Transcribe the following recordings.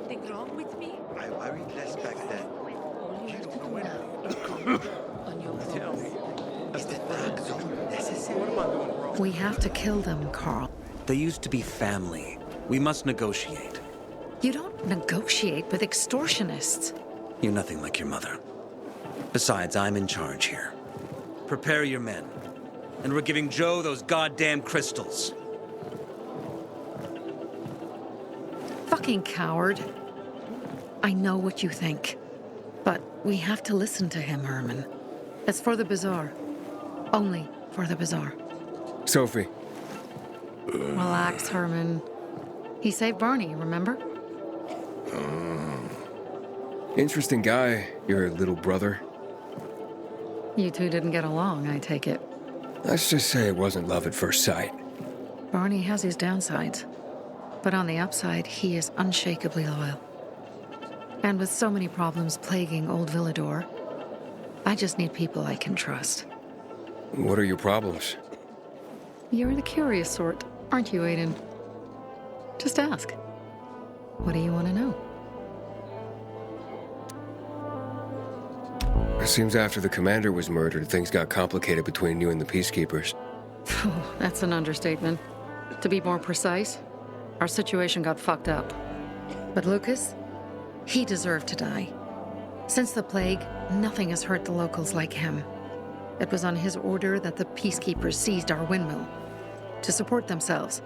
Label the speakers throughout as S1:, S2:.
S1: something wrong with me?
S2: I read less back then.
S1: All you have to do now is comment on your phone.
S2: Is the dark zone necessary?
S3: What am I doing wrong?
S4: We have to kill them, Carl.
S5: They used to be family. We must negotiate.
S4: You don't negotiate with extortionists.
S5: You're nothing like your mother. Besides, I'm in charge here. Prepare your men. And we're giving Joe those goddamn crystals.
S4: Fucking coward. I know what you think. But we have to listen to him, Herman. It's for the bazaar. Only for the bazaar.
S6: Sophie.
S4: Relax, Herman. He saved Barney, remember?
S6: Interesting guy, your little brother.
S4: You two didn't get along, I take it.
S6: Let's just say it wasn't love at first sight.
S4: Barney has his downsides. But on the upside, he is unshakably loyal. And with so many problems plaguing old Villador, I just need people I can trust.
S6: What are your problems?
S4: You're the curious sort, aren't you, Aiden? Just ask. What do you want to know?
S6: It seems after the commander was murdered, things got complicated between you and the peacekeepers.
S4: Oh, that's an understatement. To be more precise, our situation got fucked up. But Lucas, he deserved to die. Since the plague, nothing has hurt the locals like him. It was on his order that the peacekeepers seized our windmill. To support themselves,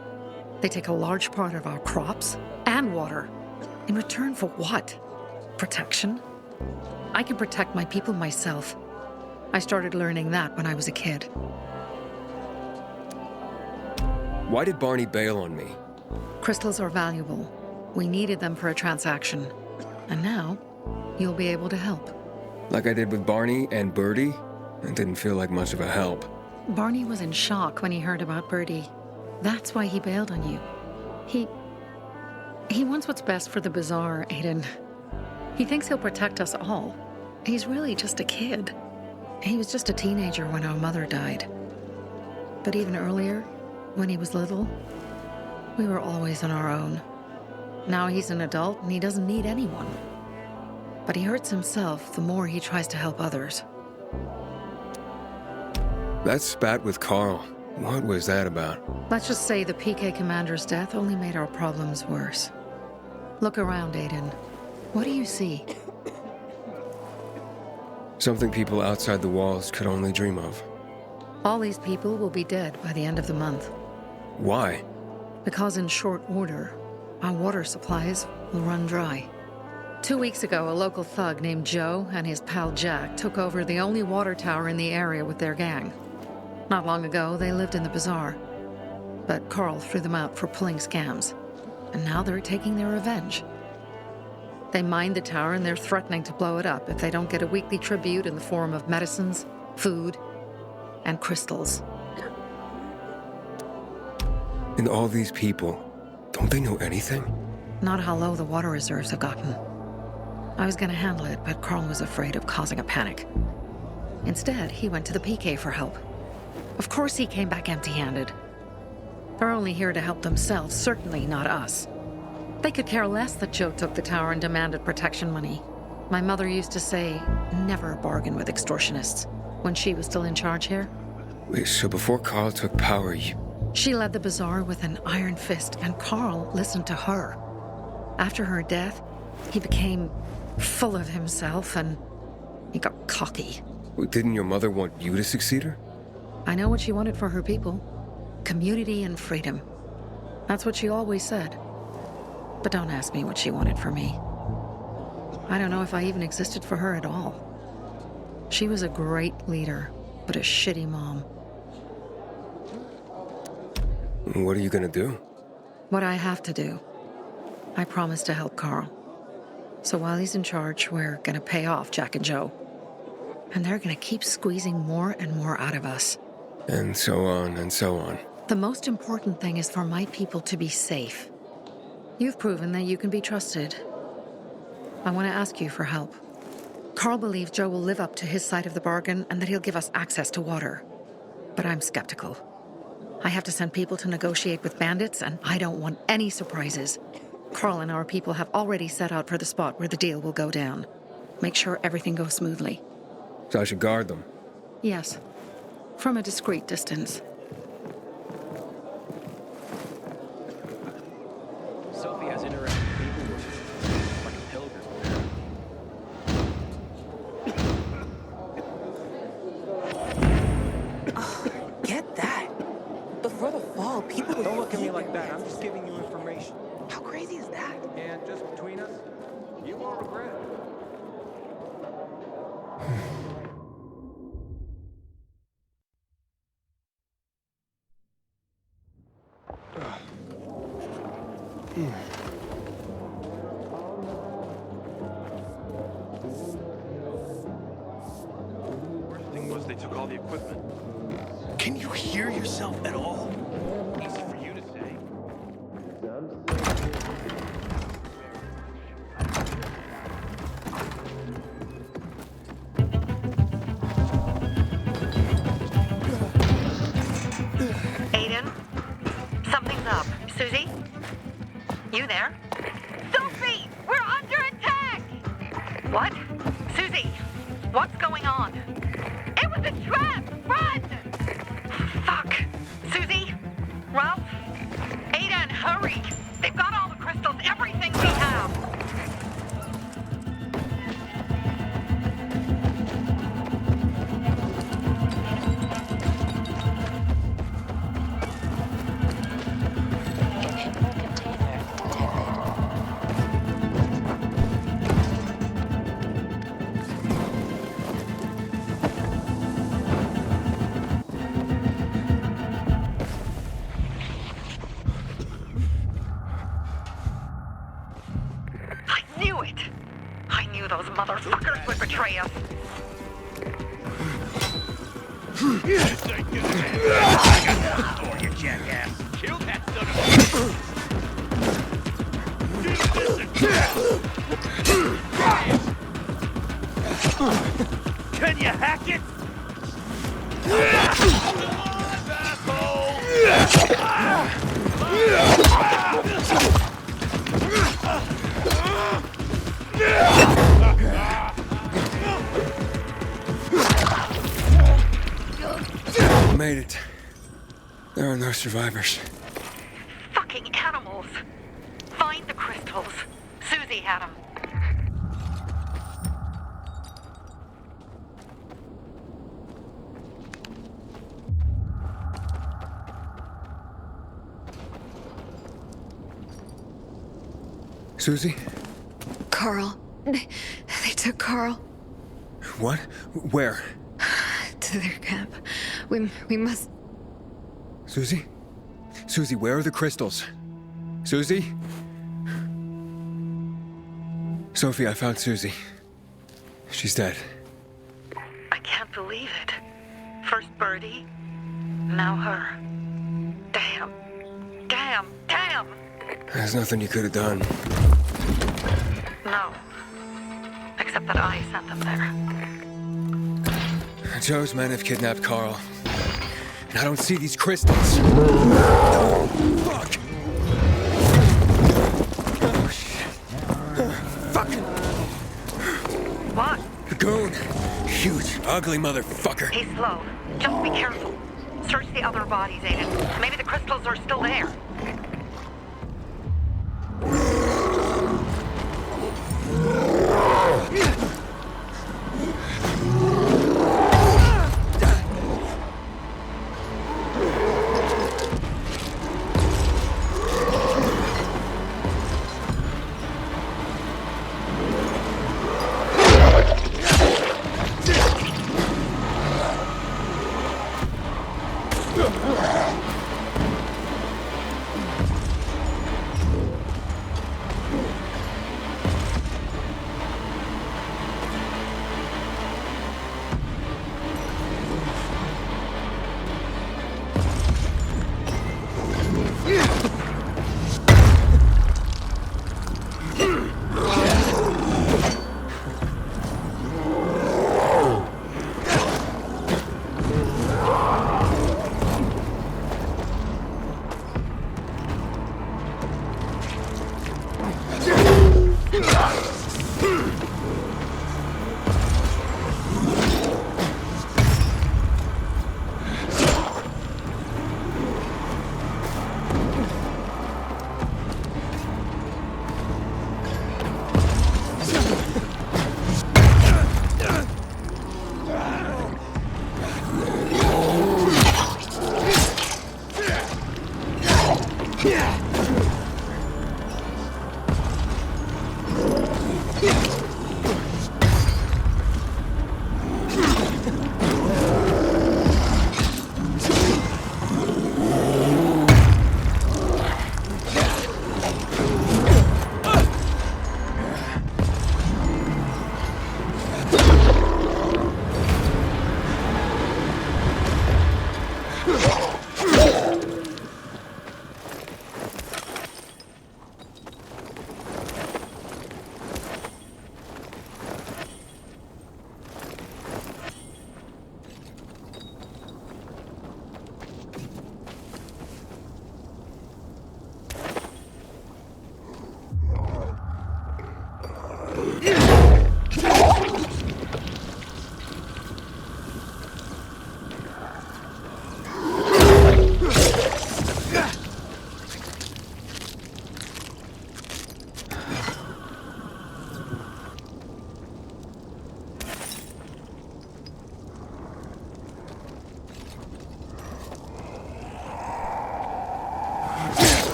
S4: they take a large part of our crops and water. In return for what? Protection? I can protect my people myself. I started learning that when I was a kid.
S6: Why did Barney bail on me?
S4: Crystals are valuable. We needed them for a transaction. And now, you'll be able to help.
S6: Like I did with Barney and Birdie? It didn't feel like much of a help.
S4: Barney was in shock when he heard about Birdie. That's why he bailed on you. He wants what's best for the bazaar, Aiden. He thinks he'll protect us all. He's really just a kid. He was just a teenager when our mother died. But even earlier, when he was little, we were always on our own. Now he's an adult and he doesn't need anyone. But he hurts himself the more he tries to help others.
S6: That spat with Carl, what was that about?
S4: Let's just say the PK commander's death only made our problems worse. Look around, Aiden. What do you see?
S6: Something people outside the walls could only dream of.
S4: All these people will be dead by the end of the month.
S6: Why?
S4: Because in short order, our water supplies will run dry. 2 weeks ago, a local thug named Joe and his pal Jack took over the only water tower in the area with their gang. Not long ago, they lived in the bazaar. But Carl threw them out for pulling scams. And now they're taking their revenge. They mined the tower and they're threatening to blow it up if they don't get a weekly tribute in the form of medicines, food, and crystals.
S6: And all these people, don't they know anything?
S4: Not how low the water reserves have gotten. I was gonna handle it, but Carl was afraid of causing a panic. Instead, he went to the PK for help. Of course he came back empty-handed. They're only here to help themselves, certainly not us. They could care less that Joe took the tower and demanded protection money. My mother used to say, never bargain with extortionists, when she was still in charge here.
S6: Wait, so before Carl took power,
S4: She led the bazaar with an iron fist, and Carl listened to her. After her death, he became full of himself, and he got cocky.
S6: Didn't your mother want you to succeed her?
S4: I know what she wanted for her people. Community and freedom. That's what she always said. But don't ask me what she wanted for me. I don't know if I even existed for her at all. She was a great leader, but a shitty mom.
S6: What are you gonna do?
S4: What I have to do. I promised to help Carl. So while he's in charge, we're gonna pay off Jack and Joe. And they're gonna keep squeezing more and more out of us.
S6: And so on and so on.
S4: The most important thing is for my people to be safe. You've proven that you can be trusted. I want to ask you for help. Carl believes Joe will live up to his side of the bargain and that he'll give us access to water. But I'm skeptical. I have to send people to negotiate with bandits, and I don't want any surprises. Carl and our people have already set out for the spot where the deal will go down. Make sure everything goes smoothly.
S6: So I should guard them.
S4: Yes. From a discreet distance.
S3: Sophie has interactive paperwork, like a pilgrim.
S7: Get that. Before the fall, people would
S3: Don't look at me
S7: keep
S3: like
S7: their
S3: that. I'm
S7: pets.
S3: just giving you information.
S7: How crazy is that?
S3: And just between us, you won't regret it.
S8: Worst thing was they took all the equipment.
S2: Can you hear yourself at all?
S8: Easy for you to say.
S9: Aiden? Something's up. Susie? You there? Sophie! We're under attack! What? Susie, what's going on? It was a trap! Run! Fuck! Susie? Ralph? Aiden, hurry! They've got all the crystals, everything we have! I knew it! I knew those motherfuckers would betray us!
S8: You jackass. Kill that son of a... Can you hack it?
S6: Made it. There are no survivors.
S9: Fucking animals! Find the crystals. Susie had them.
S6: Susie?
S1: Carl. They took Carl
S6: What? Where?
S1: to their camp. We must...
S6: Susie? Susie, where are the crystals? Susie? Sophie, I found Susie. She's dead.
S9: I can't believe it. First Birdie, now her. Damn. Damn. Damn!
S6: There's nothing you could have done.
S9: No. Except that I sent them there.
S6: Joe's men have kidnapped Carl. And I don't see these crystals. Oh, fuck! Oh, shit. Fuck!
S9: What?
S6: The goon! Huge, ugly motherfucker.
S9: He's slow. Just be careful. Search the other bodies, Aiden. Maybe the crystals are still there.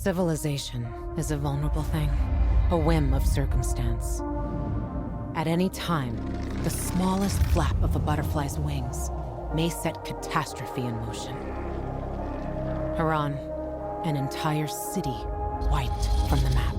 S10: Civilization is a vulnerable thing, a whim of circumstance. At any time, the smallest flap of a butterfly's wings may set catastrophe in motion. Haran, an entire city wiped from the map.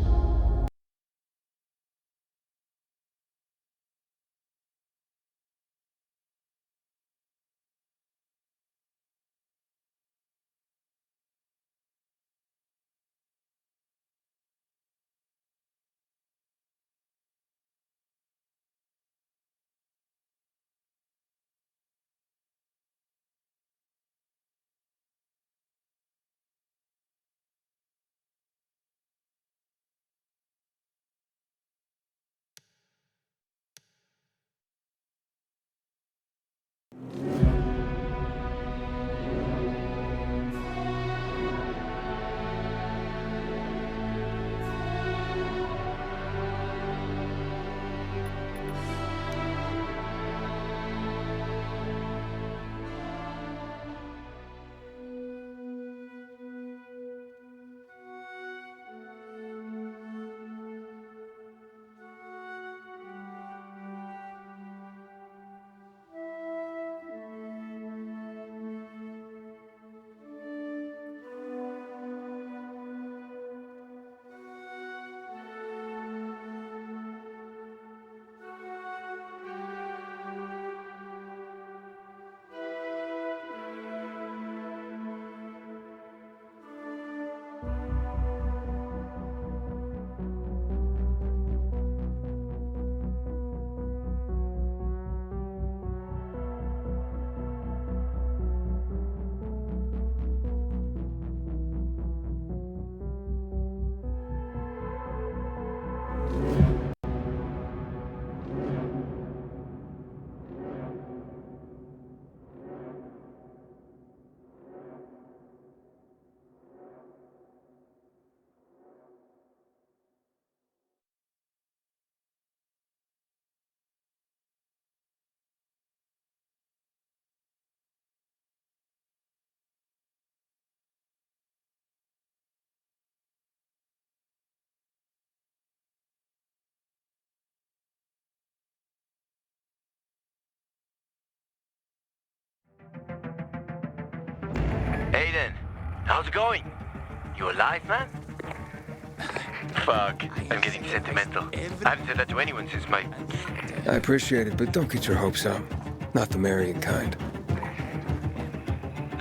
S8: Aiden, how's it going? You alive, man? Fuck, I'm getting sentimental. I haven't said that to anyone since my...
S6: I appreciate it, but don't get your hopes up. Not the marrying kind.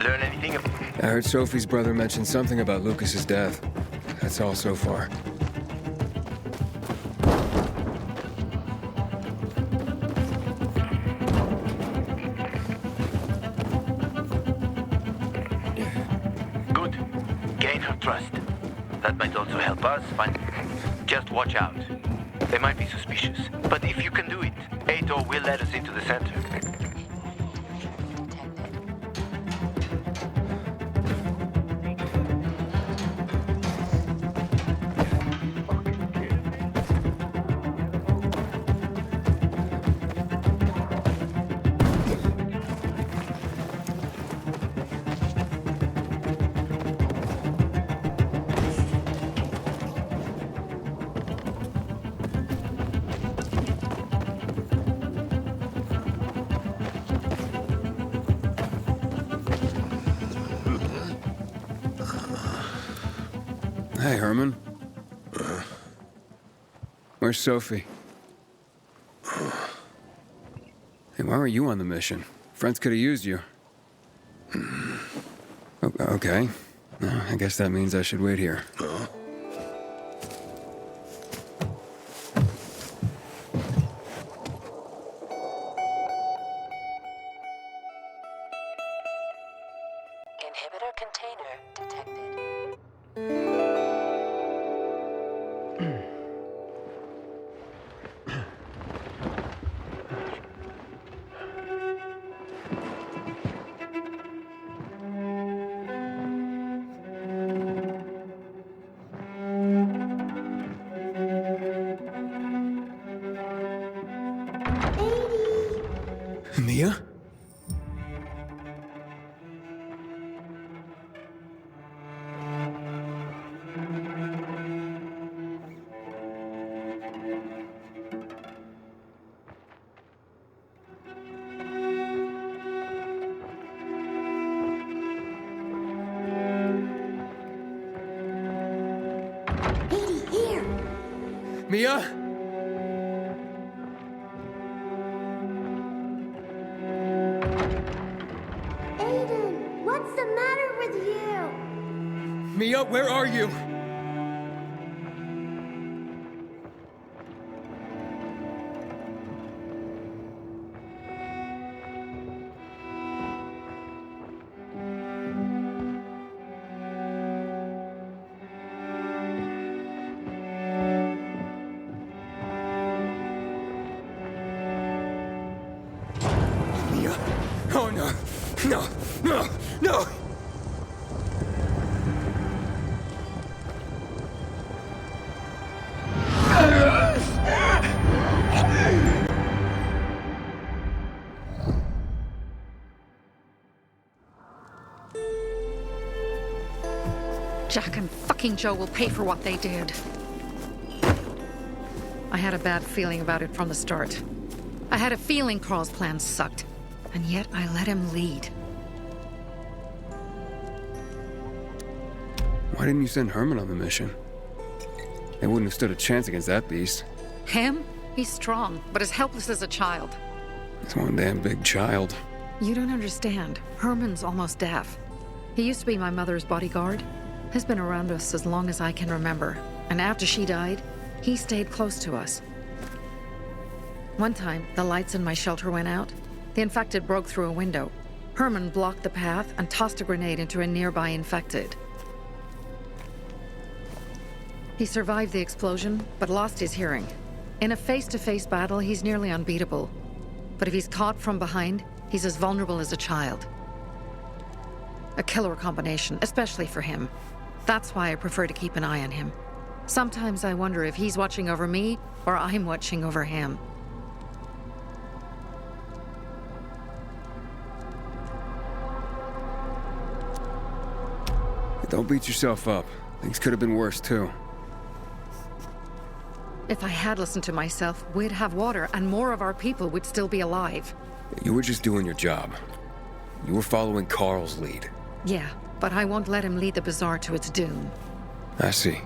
S8: Learn anything of...
S6: I heard Sophie's brother mention something about Lucas's death. That's all so far.
S8: Good. Gain her trust. That might also help us find... Just watch out. They might be suspicious. But if you can do it, Ato will let us into the center.
S6: Hey, Herman. Where's Sophie? Hey, why were you on the mission? Friends could have used you. Okay. I guess that means I should wait here.
S7: Inhibitor container detected.
S6: Mia? Mia?
S11: Aiden, what's the matter with you?
S6: Mia, where are you? Mia? Oh no! No! No! No!
S4: Jack and fucking Joe will pay for what they did. I had a bad feeling about it from the start. I had a feeling Carl's plan sucked, and yet I let him lead.
S6: Why didn't you send Herman on the mission? They wouldn't have stood a chance against that beast.
S4: Him? He's strong, but as helpless as a child.
S6: He's one damn big child.
S4: You don't understand. Herman's almost deaf. He used to be my mother's bodyguard. He's been around us as long as I can remember. And after she died, he stayed close to us. One time, the lights in my shelter went out. The infected broke through a window. Herman blocked the path and tossed a grenade into a nearby infected. He survived the explosion, but lost his hearing. In a face-to-face battle, he's nearly unbeatable. But if he's caught from behind, he's as vulnerable as a child. A killer combination, especially for him. That's why I prefer to keep an eye on him. Sometimes I wonder if he's watching over me, or I'm watching over him.
S6: Don't beat yourself up. Things could have been worse, too.
S4: If I had listened to myself, we'd have water, and more of our people would still be alive.
S6: You were just doing your job. You were following Carl's lead.
S4: Yeah, but I won't let him lead the bazaar to its doom.
S6: I see.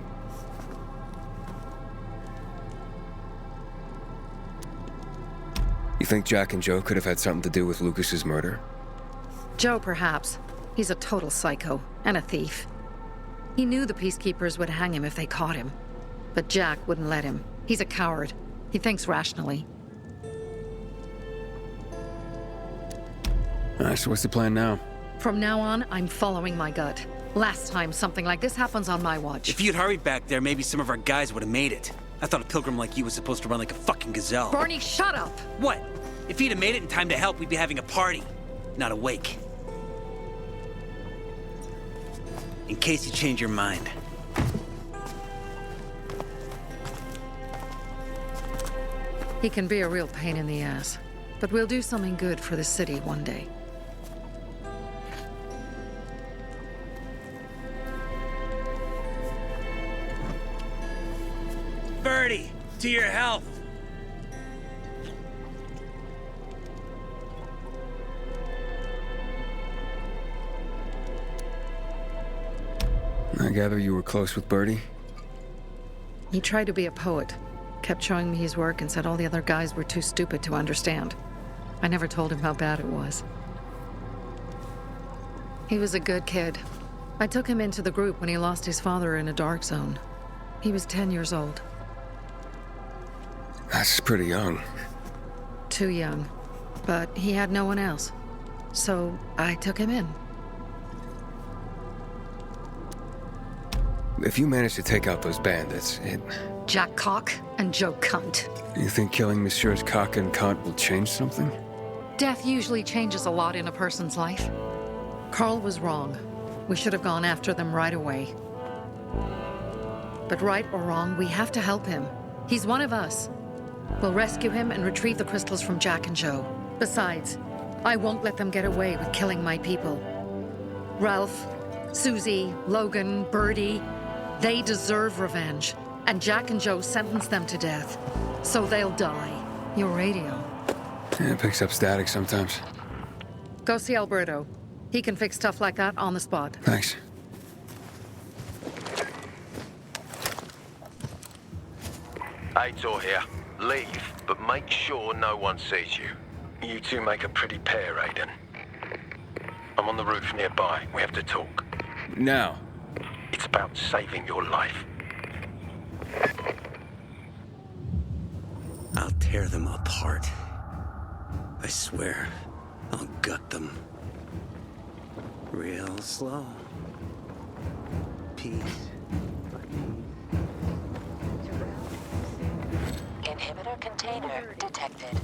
S6: You think Jack and Joe could have had something to do with Lucas's murder?
S4: Joe, perhaps. He's a total psycho, and a thief. He knew the peacekeepers would hang him if they caught him. But Jack wouldn't let him. He's a coward. He thinks rationally.
S6: Alright, so what's the plan now?
S4: From now on, I'm following my gut. Last time something like this happens on my watch.
S5: If you'd hurried back there, maybe some of our guys would have made it. I thought a pilgrim like you was supposed to run like a fucking gazelle.
S4: Barney, shut up!
S5: What? If he'd have made it in time to help, we'd be having a party, not a wake. In case you change your mind.
S4: He can be a real pain in the ass. But we'll do something good for the city one day.
S5: Birdie, to your health.
S6: I gather you were close with Birdie?
S4: He tried to be a poet. Kept showing me his work and said all the other guys were too stupid to understand. I never told him how bad it was. He was a good kid. I took him into the group when he lost his father in a dark zone. He was 10 years old.
S6: That's pretty young.
S4: Too young. But he had no one else. So I took him in.
S6: If you manage to take out those bandits,
S4: Jack Cock and Joe Cunt.
S6: You think killing Messieurs Cock and Cunt will change something?
S4: Death usually changes a lot in a person's life. Carl was wrong. We should have gone after them right away. But right or wrong, we have to help him. He's one of us. We'll rescue him and retrieve the crystals from Jack and Joe. Besides, I won't let them get away with killing my people. Ralph, Susie, Logan, Birdie, they deserve revenge. And Jack and Joe sentenced them to death. So they'll die. Your radio.
S6: Yeah, it picks up static sometimes.
S4: Go see Alberto. He can fix stuff like that on the spot.
S6: Thanks.
S12: Aitor here. Leave, but make sure no one sees you. You two make a pretty pair, Aiden. I'm on the roof nearby. We have to talk.
S6: Now.
S12: It's about saving your life.
S5: I'll tear them apart. I swear, I'll gut them. Real slow. Peace.
S9: Inhibitor container detected.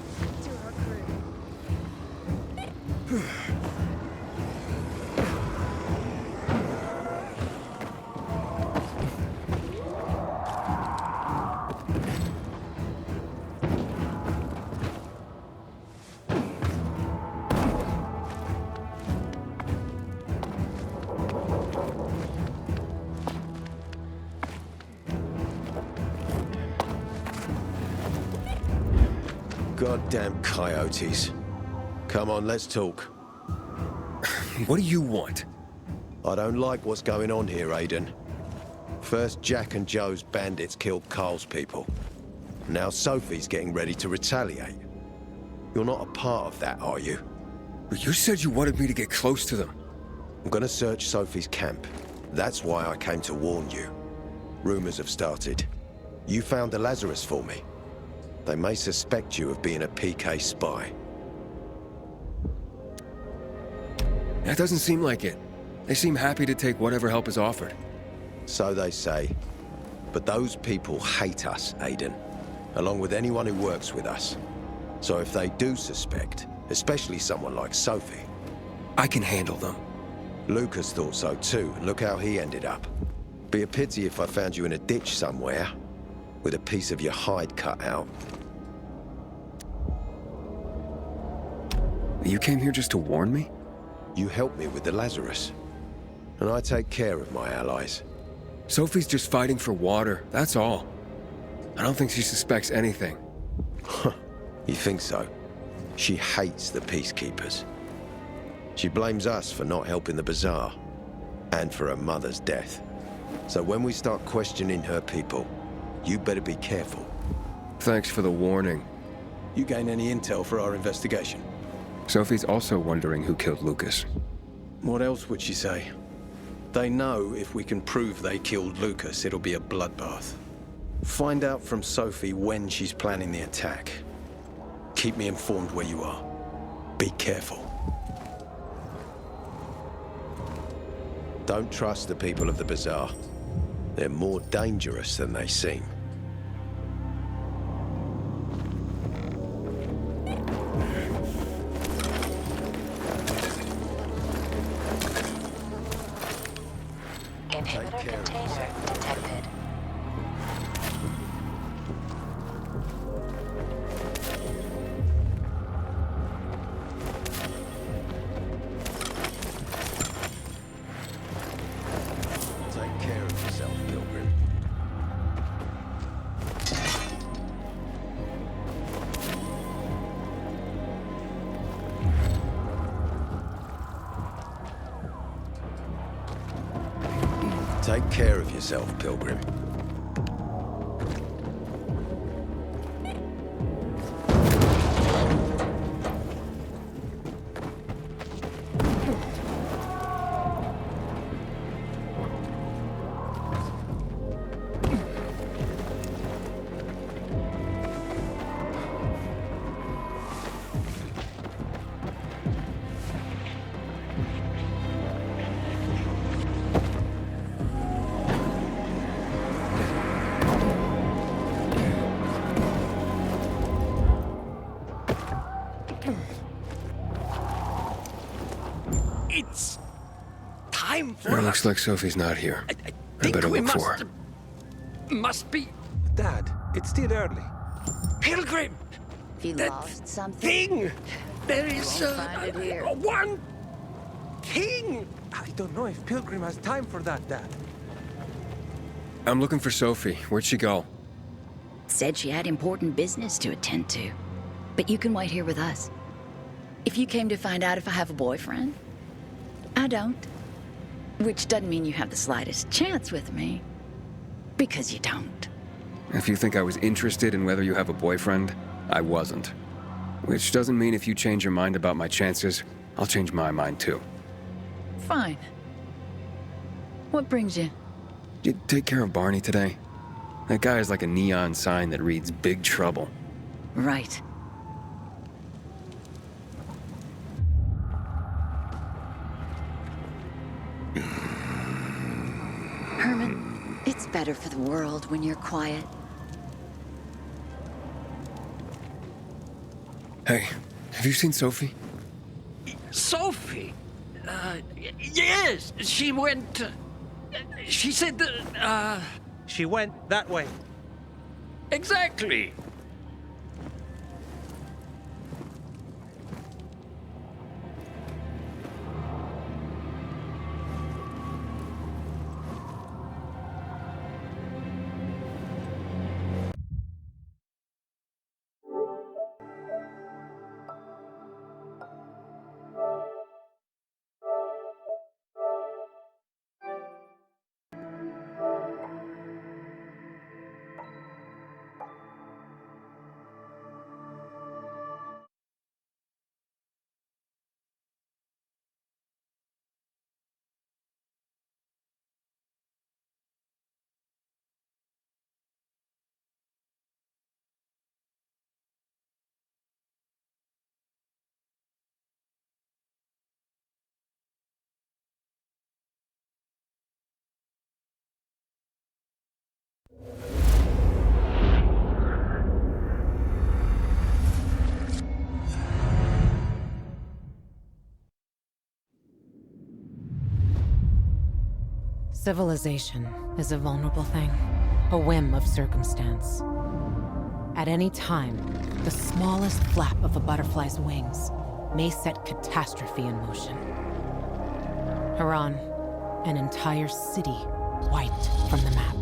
S2: Goddamn coyotes. Come on, let's talk.
S6: What do you want?
S2: I don't like what's going on here, Aiden. First, Jack and Joe's bandits killed Carl's people. Now Sophie's getting ready to retaliate. You're not a part of that, are you?
S6: But you said you wanted me to get close to them.
S2: I'm gonna search Sophie's camp. That's why I came to warn you. Rumors have started. You found the Lazarus for me. They may suspect you of being a PK spy.
S6: That doesn't seem like it. They seem happy to take whatever help is offered.
S2: So they say. But those people hate us, Aiden. Along with anyone who works with us. So if they do suspect, especially someone like Sophie...
S6: I can handle them.
S2: Lucas thought so too, and look how he ended up. Be a pity if I found you in a ditch somewhere, with a piece of your hide cut out.
S6: You came here just to warn me?
S2: You helped me with the Lazarus. And I take care of my allies.
S6: Sophie's just fighting for water, that's all. I don't think she suspects anything.
S2: You think so? She hates the peacekeepers. She blames us for not helping the bazaar, and for her mother's death. So when we start questioning her people, you better be careful.
S6: Thanks for the warning.
S2: You gain any intel for our investigation?
S6: Sophie's also wondering who killed Lucas.
S2: What else would she say? They know if we can prove they killed Lucas, it'll be a bloodbath. Find out from Sophie when she's planning the attack. Keep me informed where you are. Be careful. Don't trust the people of the bazaar. They're more dangerous than they seem.
S9: Inhibitor container detected.
S2: Take care of yourself, Pilgrim. Take care of yourself, Pilgrim.
S5: It's time for
S6: It looks like Sophie's not here. I better look for her.
S5: Must be
S3: Dad, it's still early.
S5: Pilgrim.
S1: If you
S5: That
S1: lost something,
S5: thing. There is
S1: won't find it here.
S5: one thing.
S3: I don't know if Pilgrim has time for that, Dad.
S6: I'm looking for Sophie. Where'd she go?
S1: said she had important business to attend to. But you can wait here with us. If you came to find out if I have a boyfriend, I don't. Which doesn't mean you have the slightest chance with me. Because you don't.
S6: If you think I was interested in whether you have a boyfriend, I wasn't. Which doesn't mean if you change your mind about my chances, I'll change my mind too.
S1: Fine. What brings you?
S6: Did you take care of Barney today? That guy is like a neon sign that reads Big Trouble.
S1: Right. Herman, it's better for the world when you're quiet.
S6: Hey, have you seen Sophie?
S13: Sophie? Yes, she went... she said that,
S3: She went that way.
S13: Exactly.
S10: Civilization is a vulnerable thing, a whim of circumstance. At any time, the smallest flap of a butterfly's wings may set catastrophe in motion. Haran, an entire city wiped from the map.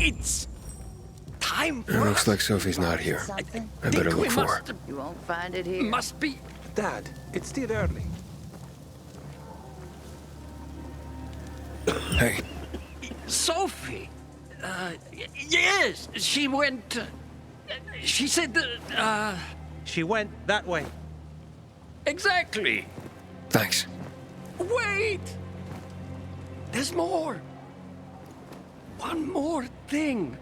S13: It's time for
S6: It looks
S13: us.
S6: like Sophie's not here. I better look for her.
S1: You won't find it here.
S13: Must be.
S3: Dad, it's still early.
S6: Hey,
S13: Sophie. Yes, she went. She said that.
S3: She went that way.
S13: Exactly.
S6: thanks.
S13: Wait! There's more. One more thing.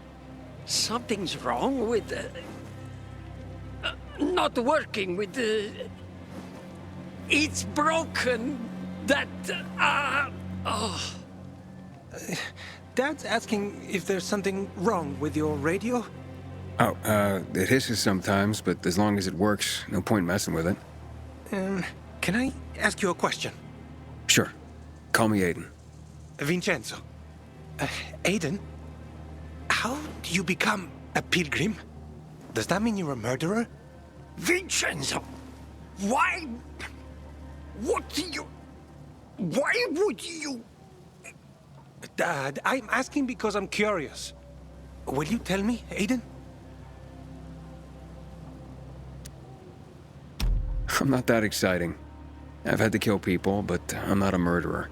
S13: Something's wrong with not working with it's broken. That oh.
S3: Dad's asking if there's something wrong with your radio?
S6: Oh, it hisses sometimes, but as long as it works, no point messing with it.
S3: Can I ask you a question?
S6: Sure. Call me Aiden.
S3: Vincenzo. Aiden? How do you become a pilgrim? Does that mean you're a murderer?
S13: Vincenzo! Why? What do you... Why would you...
S3: Dad, I'm asking because I'm curious. Will you tell me, Aiden?
S6: I'm not that exciting. I've had to kill people, but I'm not a murderer.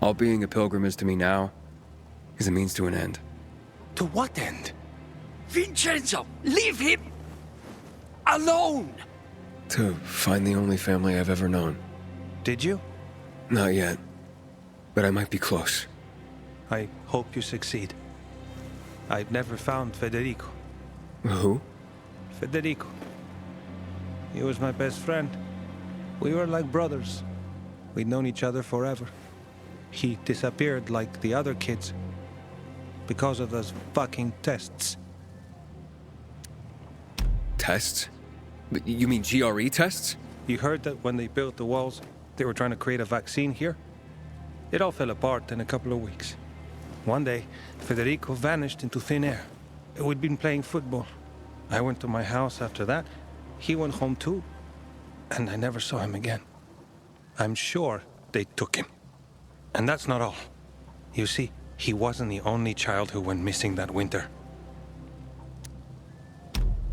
S6: All being a pilgrim is to me now is a means to an end.
S3: To what end?
S13: Vincenzo, leave him alone!
S6: To find the only family I've ever known.
S3: Did you?
S6: Not yet, but I might be close.
S3: I hope you succeed. I've never found Federico.
S6: Who?
S3: Federico. He was my best friend. We were like brothers. We'd known each other forever. He disappeared like the other kids because of those fucking tests.
S6: Tests? You mean GRE tests?
S3: You heard that when they built the walls, they were trying to create a vaccine here? It all fell apart in a couple of weeks. One day, Federico vanished into thin air. We'd been playing football. I went to my house after that. He went home too. And I never saw him again. I'm sure they took him. And that's not all. You see, he wasn't the only child who went missing that winter.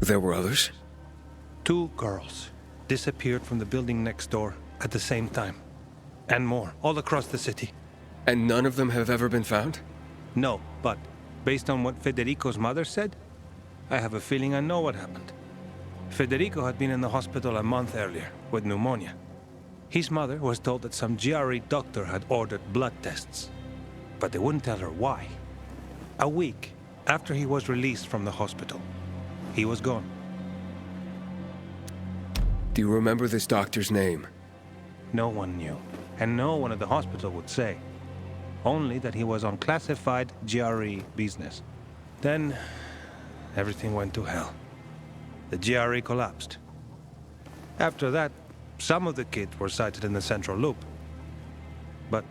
S6: There were others?
S3: 2 girls disappeared from the building next door at the same time. And more, all across the city.
S6: And none of them have ever been found?
S3: No, but based on what Federico's mother said, I have a feeling I know what happened. Federico had been in the hospital a month earlier with pneumonia. His mother was told that some GRE doctor had ordered blood tests, but they wouldn't tell her why. A week after he was released from the hospital, he was gone.
S6: Do you remember this doctor's name?
S3: No one knew, and no one at the hospital would say. Only that he was on classified GRE business. Then, everything went to hell. The GRE collapsed. After that, some of the kids were sighted in the central loop. But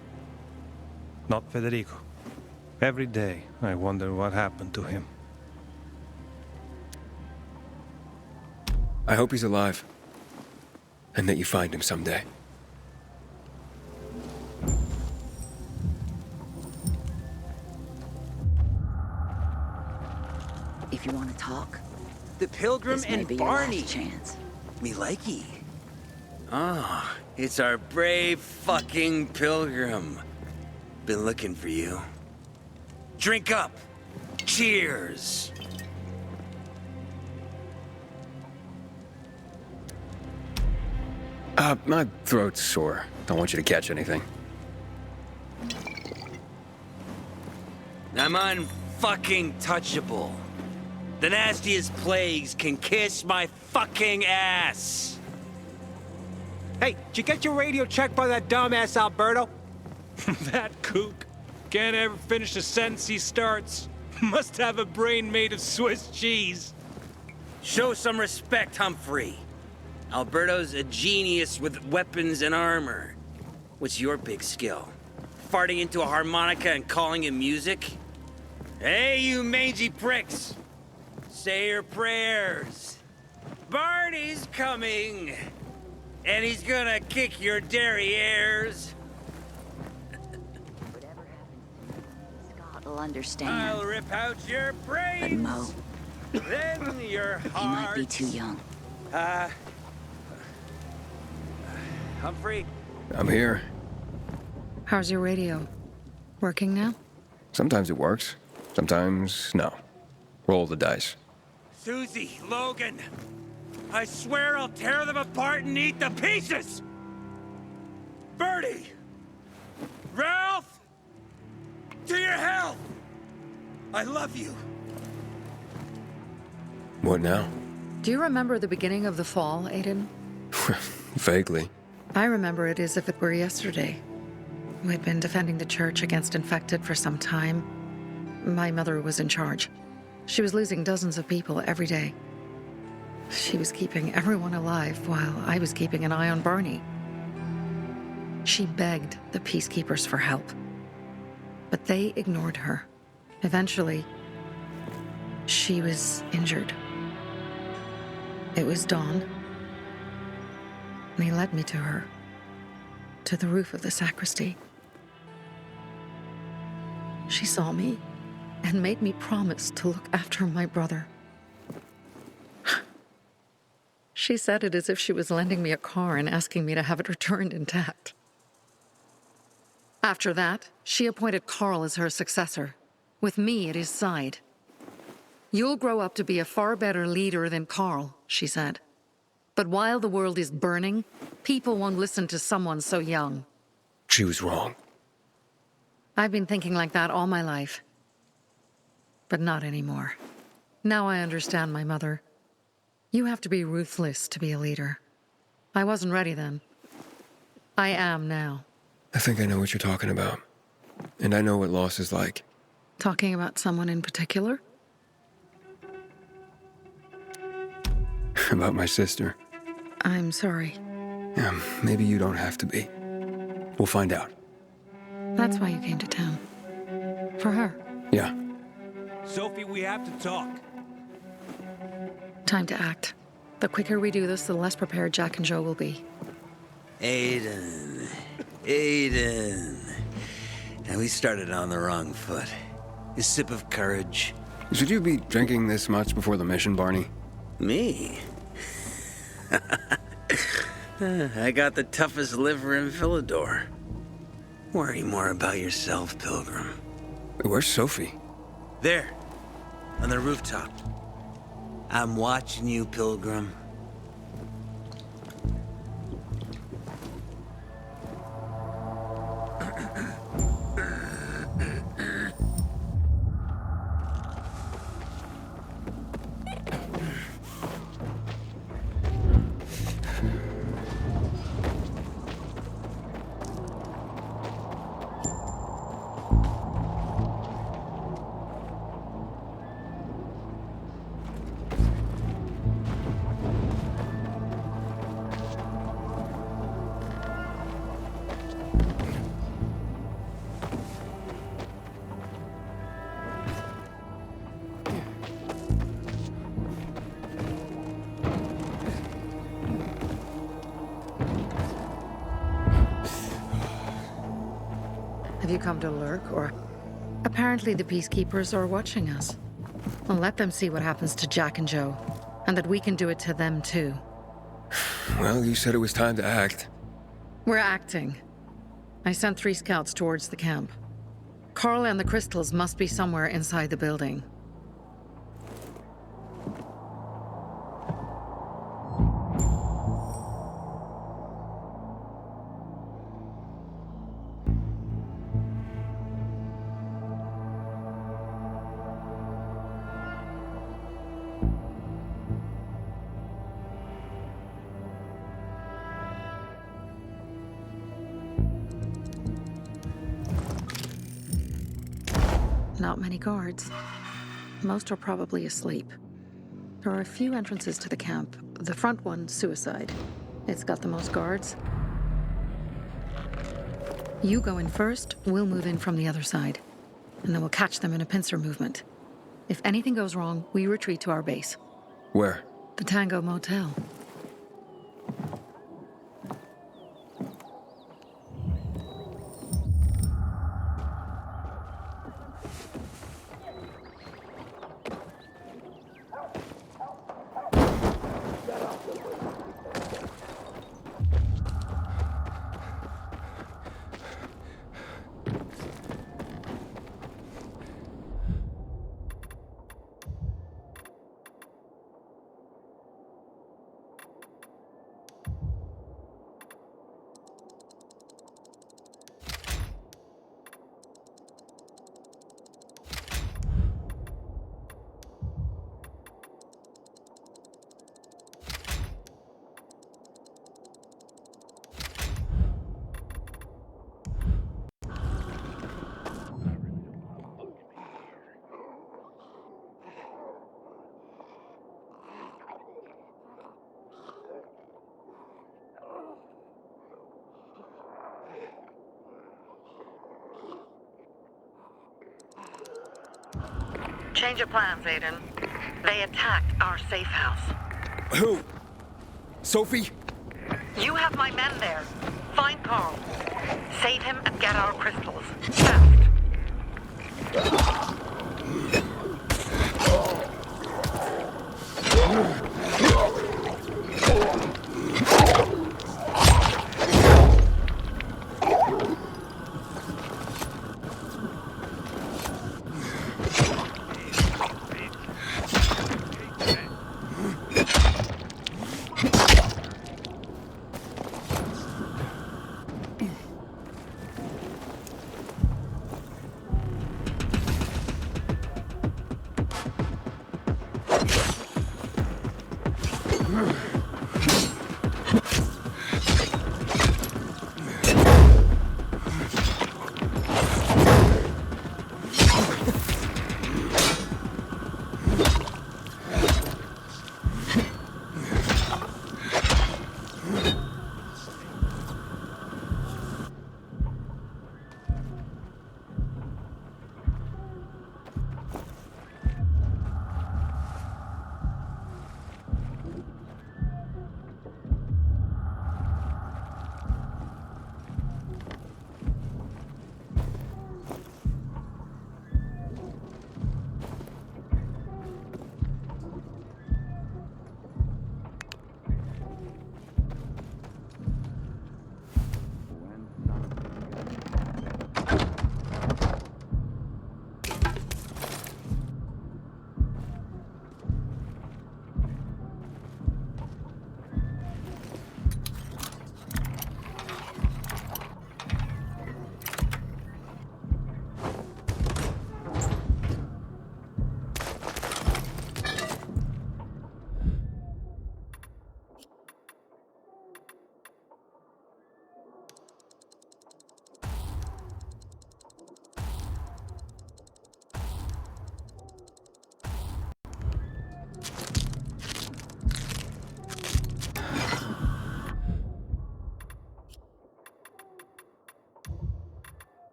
S3: not Federico. Every day, I wonder what happened to him.
S6: I hope he's alive. And that you find him someday.
S1: If you want to talk,
S5: The Pilgrim
S1: this may
S5: and
S1: be your
S5: Barney.
S1: last chance.
S5: Me likey. Ah, it's our brave fucking Pilgrim. Been looking for you. Drink up. Cheers.
S6: My throat's sore. Don't want you to catch anything.
S5: I'm unfucking touchable. The nastiest plagues can kiss my fucking ass.
S3: Hey, did you get your radio checked by that dumbass Alberto? That kook. Can't ever finish a sentence he starts. Must have a brain made of Swiss cheese.
S5: Show some respect, Humphrey. Alberto's a genius with weapons and armor. What's your big skill? Farting into a harmonica and calling it music? Hey, you mangy pricks! Say your prayers. Barney's coming! And he's gonna kick your derrieres.
S1: It'll understand.
S5: I'll rip out your brains.
S1: But Mo,
S5: Then your
S1: he might
S5: heart.
S1: be too young.
S5: Humphrey?
S6: I'm here.
S4: How's your radio? Working now?
S6: Sometimes it works. Sometimes, no. Roll the dice.
S5: Susie, Logan. I swear I'll tear them apart and eat the pieces! Bertie! Ralph! To your health! I love you.
S6: What now?
S4: Do you remember the beginning of the fall, Aiden?
S6: Vaguely.
S4: I remember it as if it were yesterday. We'd been defending the church against infected for some time. My mother was in charge. She was losing dozens of people every day. She was keeping everyone alive while I was keeping an eye on Barney. She begged the peacekeepers for help, but they ignored her. Eventually, she was injured. It was dawn, and he led me to her, to the roof of the sacristy. She saw me and made me promise to look after my brother. She said it as if she was lending me a car and asking me to have it returned intact. After that, she appointed Carl as her successor, with me at his side. You'll grow up to be a far better leader than Carl, she said. But while the world is burning, people won't listen to someone so young.
S6: She was wrong.
S4: I've been thinking like that all my life. But not anymore. Now I understand my mother. You have to be ruthless to be a leader. I wasn't ready then. I am now.
S6: I think I know what you're talking about. And I know what loss is like.
S4: Talking about someone in particular?
S6: About my sister.
S4: I'm sorry.
S6: Yeah, maybe you don't have to be. We'll find out.
S4: That's why you came to town. For her.
S6: Yeah.
S13: Sophie, we have to talk.
S4: Time to act. The quicker we do this, the less prepared Jack and Joe will be.
S5: Aiden. Now we started on the wrong foot. A sip of courage.
S6: Should you be drinking this much before the mission, Barney?
S5: Me? I got the toughest liver in Villador. Worry more about yourself, Pilgrim.
S6: Where's Sophie?
S5: There, on the rooftop. I'm watching you, Pilgrim.
S4: Have you come to lurk, or... Apparently the peacekeepers are watching us. Well, let them see what happens to Jack and Joe, and that we can do it to them too.
S6: Well, you said it was time to act.
S4: We're acting. I sent 3 scouts towards the camp. Carl and the crystals must be somewhere inside the building. Not many guards. Most are probably asleep. There are a few entrances to the camp. The front one, suicide. It's got the most guards. You go in first, we'll move in from the other side. And then we'll catch them in a pincer movement. If anything goes wrong, we retreat to our base.
S6: Where?
S4: The Tango Motel.
S9: Change of plans, Aiden. They attacked our safe house.
S6: Who? Sophie?
S9: You have my men there. Find Carl. Save him and get our crystals. Fast.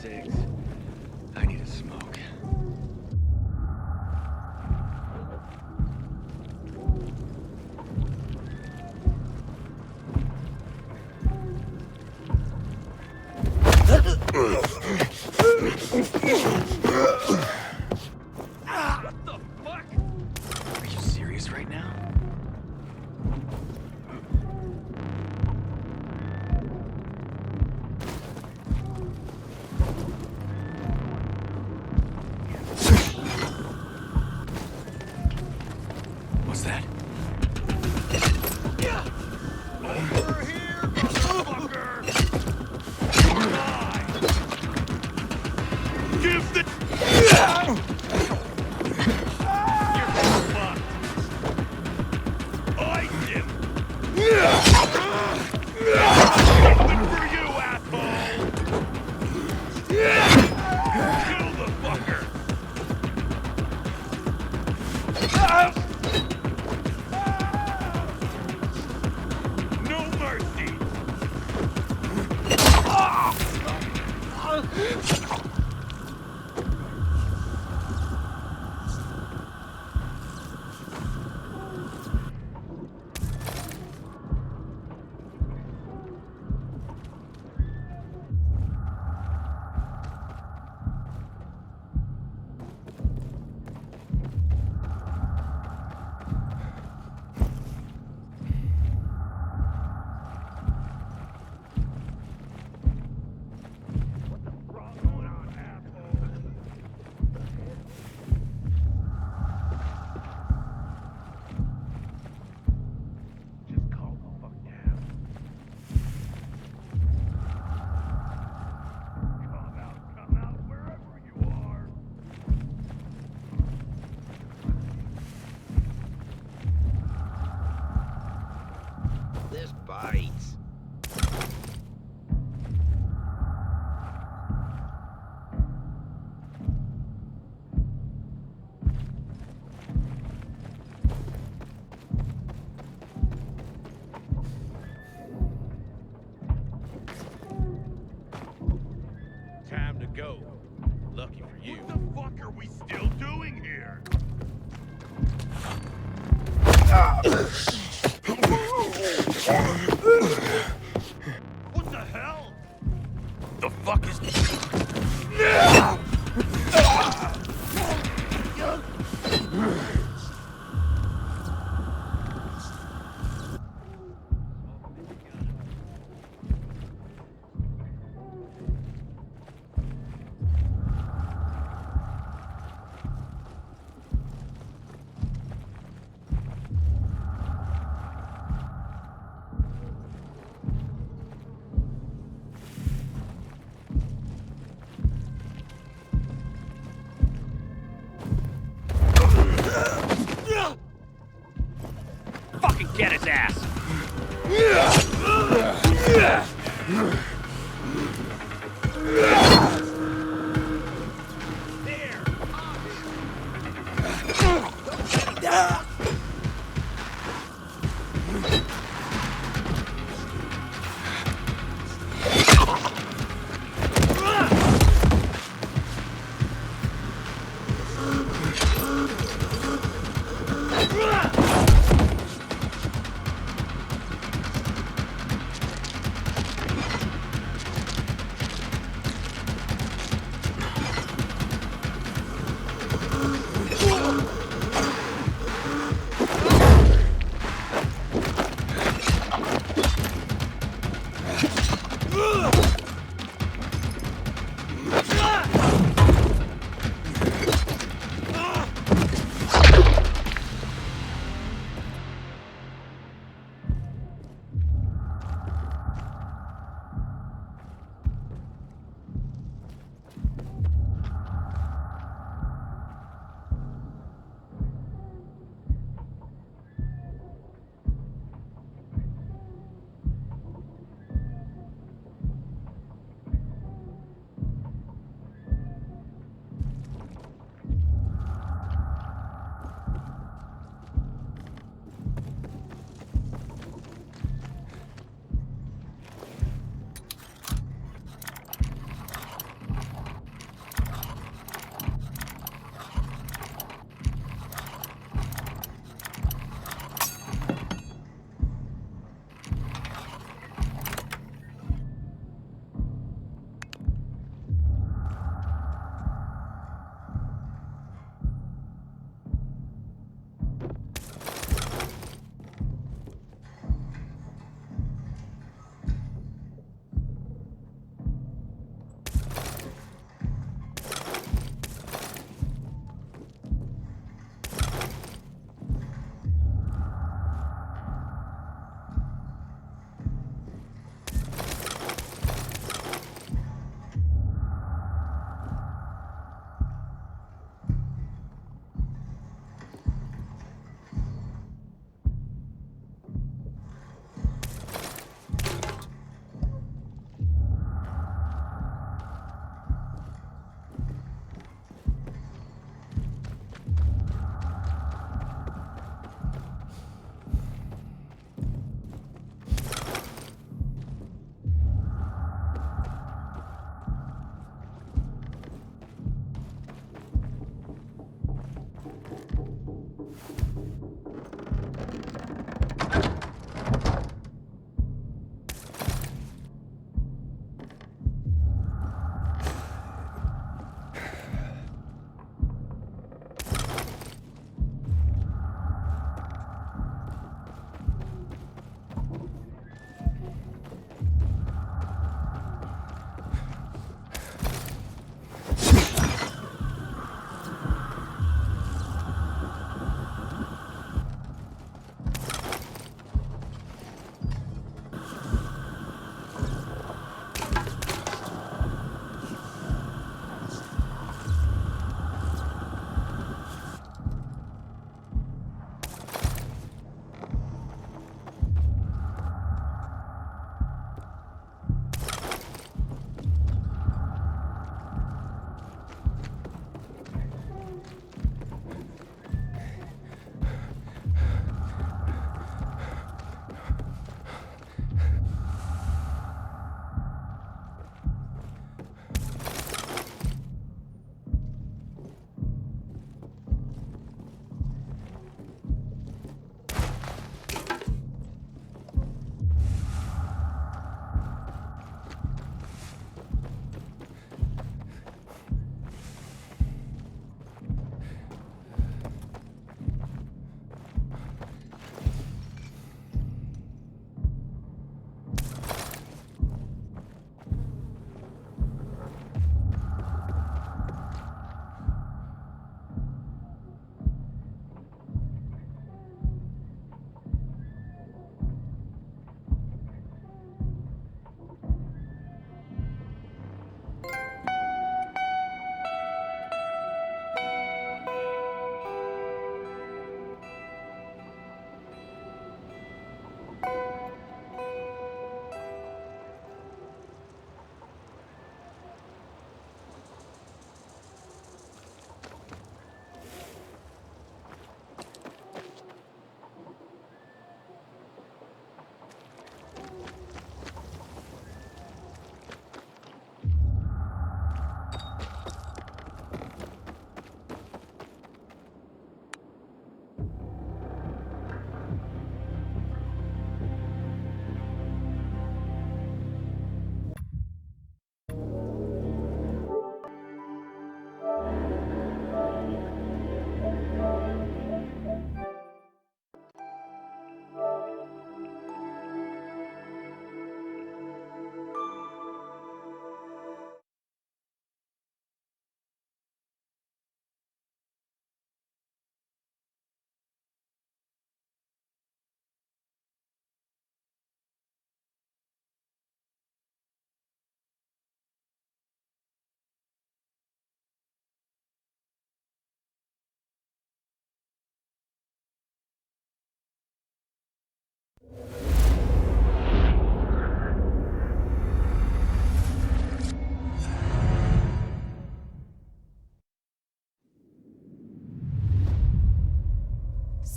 S14: Cigs. I need a smoke. What the fuck? Are you serious right now? What's that? Over here, motherfucker! Give the... You're fucked. I did. Nothing for you, asshole! Kill the fucker! No mercy! this bites. Time to go. Lucky for you. What the fuck are we still doing here? What the hell? The fuck is this? Fucking get his ass!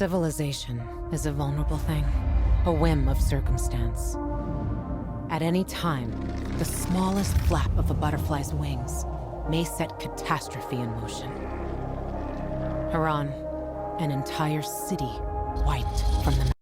S10: Civilization is a vulnerable thing, a whim of circumstance. At any time, the smallest flap of a butterfly's wings may set catastrophe in motion. Haran, an entire city wiped from the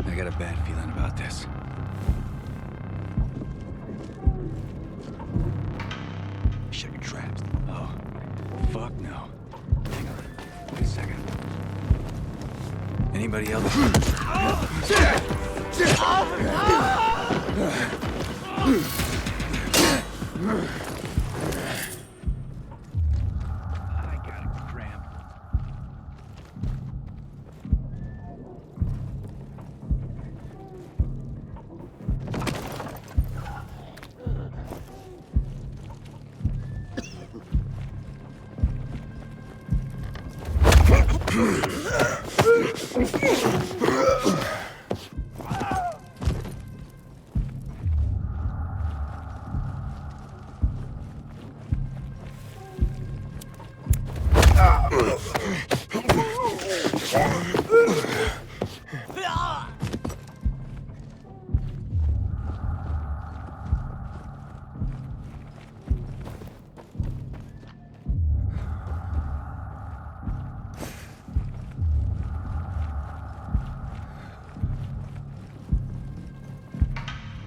S15: I got a bad feeling about this. Shut your traps. Oh, fuck no. Hang on. Wait a second. Anybody else?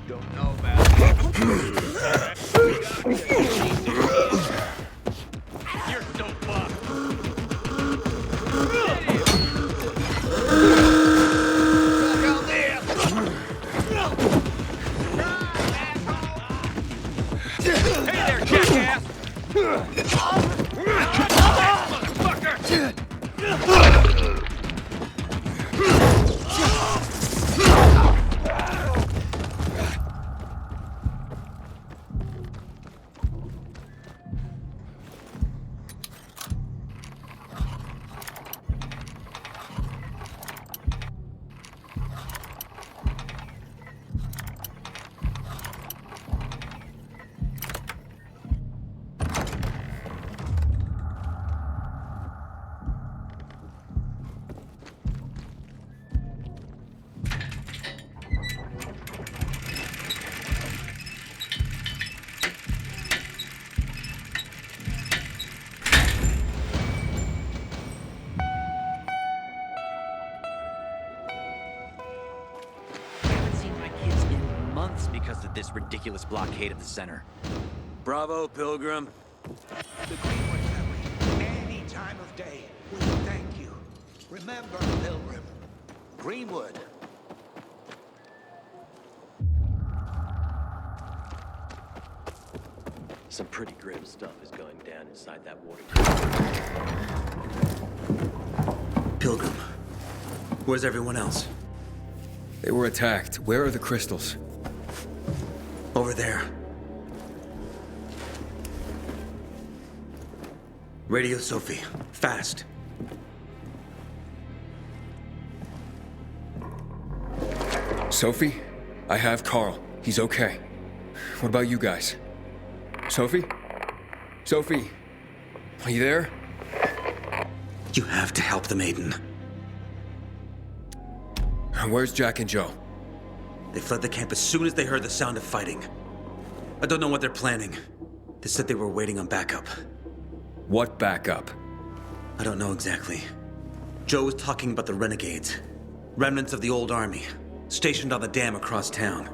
S14: Don't know about it. You're so fucked. Fuck out there. Hey there, jackass. Motherfucker.
S15: Because of this ridiculous blockade of the center.
S5: Bravo, Pilgrim.
S16: The Greenwood family, any time of day, will thank you. Remember, Pilgrim. Greenwood.
S17: Some pretty grim stuff is going down inside that water.
S5: Pilgrim. Where's everyone else?
S6: They were attacked. Where are the crystals?
S5: Over there. Radio Sophie. Fast.
S6: Sophie? I have Carl. He's okay. What about you guys? Sophie? Sophie? Are you there?
S5: You have to help the maiden.
S6: Where's Jack and Joe?
S5: They fled the camp as soon as they heard the sound of fighting. I don't know what they're planning. They said they were waiting on backup.
S6: What backup?
S5: I don't know exactly. Joe was talking about the renegades. Remnants of the old army, stationed on the dam across town.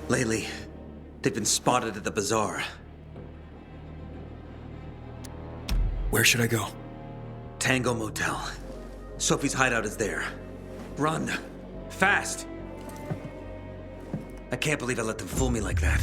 S5: Lately, they've been spotted at the bazaar.
S6: Where should I go?
S5: Tango Motel. Sophie's hideout is there. Run. Fast. I can't believe I let them fool me like that.